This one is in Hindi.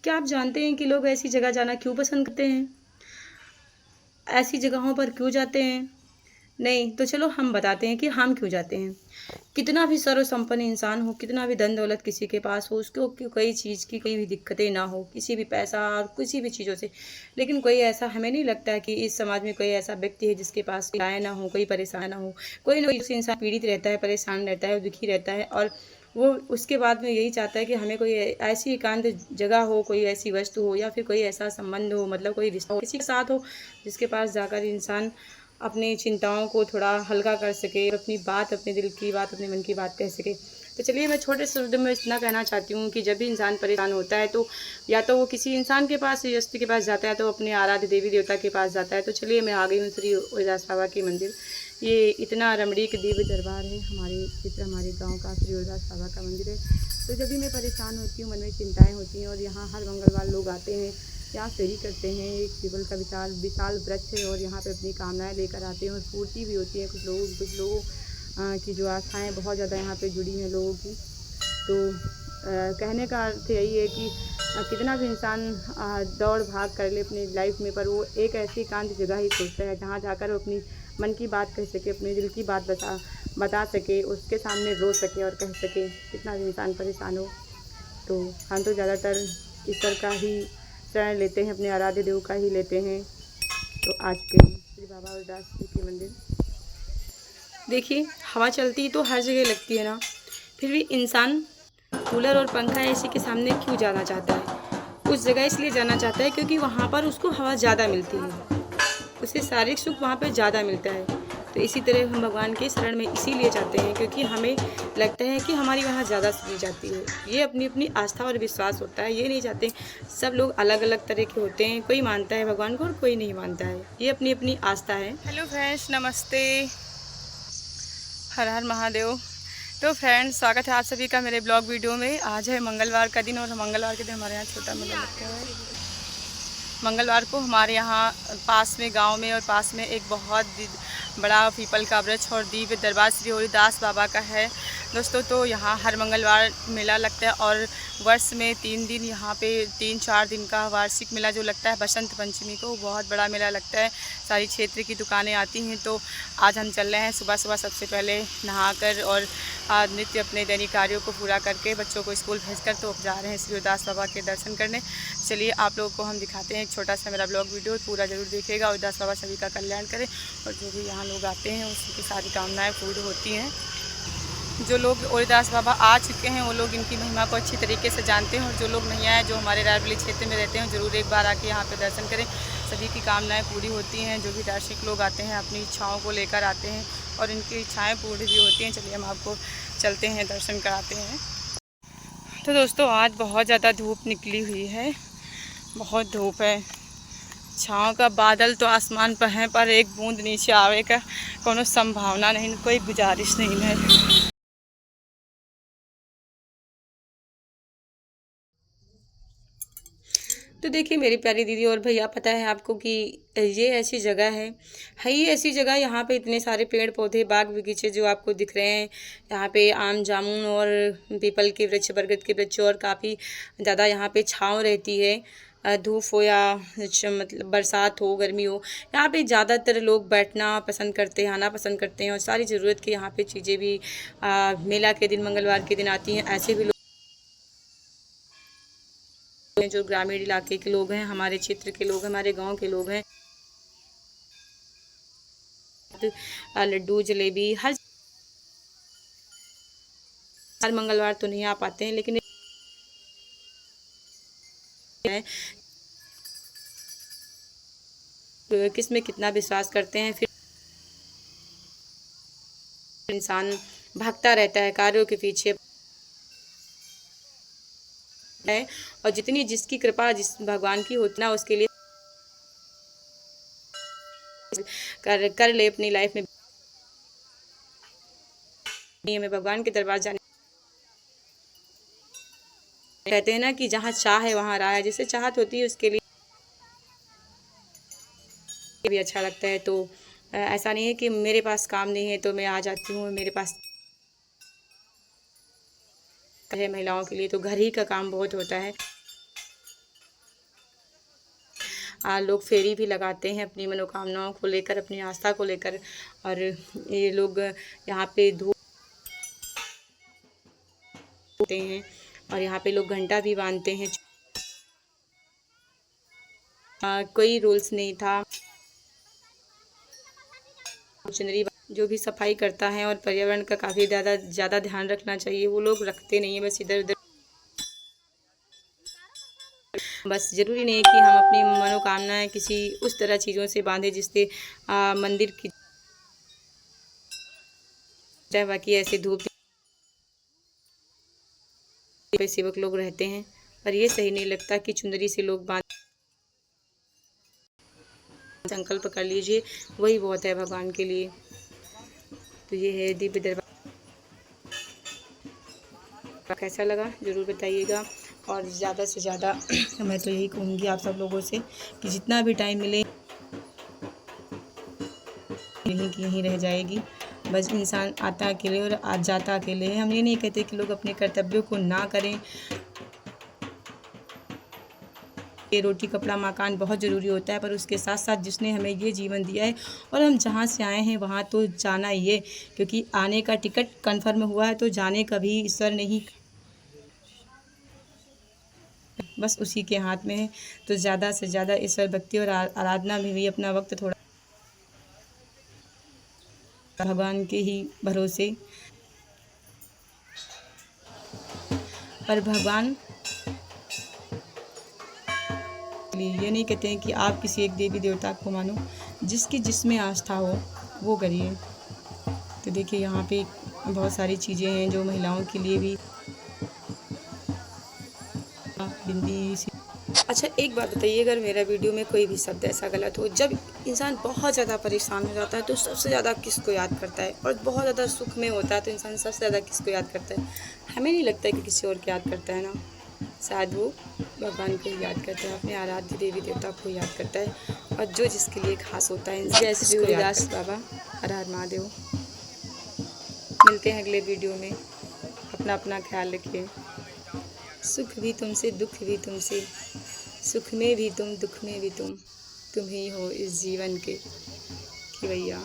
क्या आप जानते हैं कि लोग ऐसी जगह जाना क्यों पसंद करते हैं? ऐसी जगहों पर क्यों जाते हैं? नहीं, तो चलो हम बताते हैं कि हम क्यों जाते हैं। कितना भी सर्वसंपन्न इंसान हो, कितना भी धन दौलत किसी के पास हो, उसको कोई चीज़ की कोई भी दिक्कतें ना हो, किसी भी पैसा और किसी भी चीज़ों से, लेकिन कोई ऐसा हमें नहीं लगता है कि इस समाज में कोई ऐसा व्यक्ति है जिसके पास कोई आय ना हो, कोई परेशान ना हो। कोई ना कोई उस इंसान पीड़ित रहता है, परेशान रहता है, दुखी रहता है और वो उसके बाद में यही चाहता है कि हमें कोई ऐसी एकांत जगह हो, कोई ऐसी वस्तु हो या फिर कोई ऐसा संबंध हो, मतलब कोई रिश्ता हो किसी के साथ हो, जिसके पास जाकर इंसान अपनी चिंताओं को थोड़ा हल्का कर सके और अपनी बात, अपने दिल की बात, अपने मन की बात कह सके। तो चलिए मैं छोटे से शब्द में इतना कहना चाहती हूँ कि जब भी इंसान परेशान होता है तो या तो वो किसी इंसान के पास, व्यक्ति के पास जाता है, तो अपने आराध्य देवी देवता के पास जाता है। तो चलिए मैं आ गई हूँ श्री उदास बाबा के मंदिर। ये इतना रमणीक दिव्य दरबार है हमारे चित्र, हमारे गाँव का श्री उदास बाबा का मंदिर है। तो जब भी मैं परेशान होती हूँ, मन में चिंताएँ होती हैं और यहाँ हर मंगलवार लोग आते हैं, यहाँ फेरी करते हैं। एक पीपल का विशाल विशाल वृक्ष है और यहाँ पे अपनी कामनाएं लेकर आते हैं और पूर्ति भी होती है। कुछ लोगों की जो आस्थाएं बहुत ज़्यादा यहाँ पे जुड़ी हैं लोगों की। तो कहने का अर्थ यही है कि कितना भी इंसान दौड़ भाग कर ले अपनी लाइफ में, पर वो एक ऐसी एकांत जगह ही खोजता है जहाँ जाकर वो अपनी मन की बात कह सके, अपने दिल की बात बता सके, उसके सामने रो सके और कह सके। कितना भी इंसान परेशान हो तो हम तो ज़्यादातर ईश्वर का ही शरण लेते हैं, अपने आराध्य देव का ही लेते हैं। तो आज के श्री बाबा उदास जी के मंदिर देखिए, हवा चलती तो हर जगह लगती है ना, फिर भी इंसान कूलर और पंखा एसी के सामने क्यों जाना चाहता है? उस जगह इसलिए जाना चाहता है क्योंकि वहाँ पर उसको हवा ज़्यादा मिलती है, उसे शारीरिक सुख वहाँ पे ज़्यादा मिलता है। तो इसी तरह हम भगवान के शरण में इसीलिए जाते हैं क्योंकि हमें लगता है कि हमारी वहाँ ज़्यादा सुनी जाती है। ये अपनी अपनी आस्था और विश्वास होता है, ये नहीं चाहते। सब लोग अलग अलग तरह के होते हैं, कोई मानता है भगवान को और कोई नहीं मानता है, ये अपनी अपनी आस्था है। हेलो फ्रेंड्स, नमस्ते, हर हर महादेव। तो फ्रेंड्स, स्वागत है आप सभी का मेरे ब्लॉग वीडियो में। आज है मंगलवार का दिन और मंगलवार के दिन हमारे यहाँ छोटा मेला लगता है। मंगलवार को हमारे यहाँ पास में गांव में और पास में एक बहुत बड़ा पीपल का वृक्ष और दिव्य दरबार श्री हरिदास बाबा का है दोस्तों। तो यहाँ हर मंगलवार मेला लगता है और वर्ष में 3 दिन यहाँ पे 3-4 दिन का वार्षिक मेला जो लगता है बसंत पंचमी को, बहुत बड़ा मेला लगता है। सारी क्षेत्र की दुकानें आती हैं। तो आज हम चल रहे हैं सुबह सुबह सबसे पहले नहाकर और नित्य अपने दैनिक कार्यों को पूरा करके बच्चों को स्कूल भेजकर तो जा रहे हैं श्री हरिदास बाबा के दर्शन करने। चलिए आप लोगों को हम दिखाते हैं एक छोटा सा मेरा ब्लॉग वीडियो, पूरा ज़रूर देखिएगा। हरिदास बाबा सभी का कल्याण करें और जो भी यहाँ लोग आते हैं उसकी सारी कामनाएँ पूरी होती हैं। जो लोग हरिदास बाबा आ चुके हैं वो लोग इनकी महिमा को अच्छी तरीके से जानते हैं और जो लोग नहीं आए, जो हमारे रायबरेली क्षेत्र में रहते हैं, ज़रूर एक बार आके यहाँ पे दर्शन करें। सभी की कामनाएं पूरी होती हैं। जो भी दार्शनिक लोग आते हैं अपनी इच्छाओं को लेकर आते हैं और इनकी इच्छाएं पूरी भी होती हैं। चलिए हम आपको चलते हैं, दर्शन कराते हैं। तो दोस्तों, आज बहुत ज़्यादा धूप निकली हुई है, बहुत धूप है। छाँव का बादल तो आसमान पर है, पर एक बूंद नीचे आवे का कोनो संभावना नहीं, कोई गुजारिश नहीं है। तो देखिए मेरी प्यारी दीदी और भैया, पता है आपको कि ये ऐसी जगह है ही ऐसी जगह। यहाँ पे इतने सारे पेड़ पौधे, बाग बगीचे जो आपको दिख रहे हैं। यहाँ पे आम जामुन और पीपल के वृक्ष, बरगद के वृक्ष, और काफ़ी ज़्यादा यहाँ पे छाँव रहती है। धूप हो या मतलब बरसात हो, गर्मी हो, यहाँ पे ज़्यादातर लोग बैठना पसंद करते हैं, आना पसंद करते हैं। और सारी ज़रूरत की यहाँ पे चीज़ें भी मेला के दिन, मंगलवार के दिन आती हैं। ऐसे भी जो ग्रामीण इलाके के लोग हैं, हमारे क्षेत्र के लोग, हमारे गांव के लोग हैं, लड्डू जलेबी हर मंगलवार तो नहीं आ पाते हैं, लेकिन किस में कितना विश्वास करते हैं, फिर इंसान भागता रहता है कार्यों के पीछे है। और जितनी जिसकी कृपा जिस भगवान की होती ना, उसके लिए कर ले अपनी लाइफ में। हमें भगवान के दरबार जाने, कहते हैं ना कि जहाँ चाह है वहाँ राह है। जिसे चाहत होती है उसके लिए भी अच्छा लगता है। तो ऐसा नहीं है कि मेरे पास काम नहीं है तो मैं आ जाती हूँ, मेरे पास है। महिलाओं के लिए तो घर ही का काम बहुत होता है। लोग फेरी भी लगाते हैं अपनी मनोकामनाओं को लेकर, अपनी आस्था को लेकर। और ये लोग यहाँ पे धोते हैं और यहाँ पे लोग घंटा भी बांधते हैं। कोई रूल्स नहीं था। चुनरी जो भी सफाई करता है और पर्यावरण का काफ़ी ज़्यादा ध्यान रखना चाहिए, वो लोग रखते नहीं है, बस इधर उधर। बस ज़रूरी नहीं है कि हम अपनी मनोकामनाएं किसी उस तरह चीज़ों से बांधें जिससे मंदिर की, बाकी ऐसे धूप पे सेवक लोग रहते हैं, पर ये सही नहीं लगता कि चुंदरी से लोग बांध। संकल्प कर लीजिए, वही बहुत है भगवान के लिए। तो ये है दिव्य दरबार। कैसा लगा ज़रूर बताइएगा। और ज़्यादा से ज़्यादा मैं तो यही कहूँगी आप सब लोगों से कि जितना भी टाइम मिले यहीं की यहीं रह जाएगी। बस इंसान आता अकेले और आज जाता अकेले है। हम ये नहीं कहते कि लोग अपने कर्तव्यों को ना करें। ये रोटी कपड़ा मकान बहुत ज़रूरी होता है, पर उसके साथ साथ जिसने हमें ये जीवन दिया है और हम जहाँ से आए हैं वहाँ तो जाना ही है, क्योंकि आने का टिकट कन्फर्म हुआ है तो जाने का भी ईश्वर नहीं, बस उसी के हाथ में है। तो ज़्यादा से ज़्यादा ईश्वर भक्ति और आराधना में भी अपना वक्त थोड़ा भगवान के ही भरोसे। पर भगवान ये नहीं कहते हैं कि आप किसी एक देवी देवता को मानो, जिसकी जिसमें आस्था हो वो करिए। तो देखिए यहाँ पे बहुत सारी चीज़ें हैं जो महिलाओं के लिए भी, बिंदी सी। अच्छा एक बात बताइए, अगर मेरा वीडियो में कोई भी शब्द ऐसा गलत हो, जब इंसान बहुत ज़्यादा परेशान हो जाता है तो सबसे ज़्यादा किसको याद करता है, और बहुत ज़्यादा सुख में होता है तो इंसान सबसे ज़्यादा किसको याद करता है? हमें नहीं लगता है कि किसी और को याद करता है ना, शायद वो भगवान को याद करता है, अपने आराध्य देवी देवता को याद करता है, और जो जिसके लिए खास होता है। जय श्री सूर्यदास बाबा, हर हर महादेव। मिलते हैं अगले वीडियो में। अपना अपना ख्याल रखिए। सुख भी तुमसे, दुख भी तुमसे, सुख में भी तुम, दुख में भी तुम ही हो इस जीवन के खिवैया।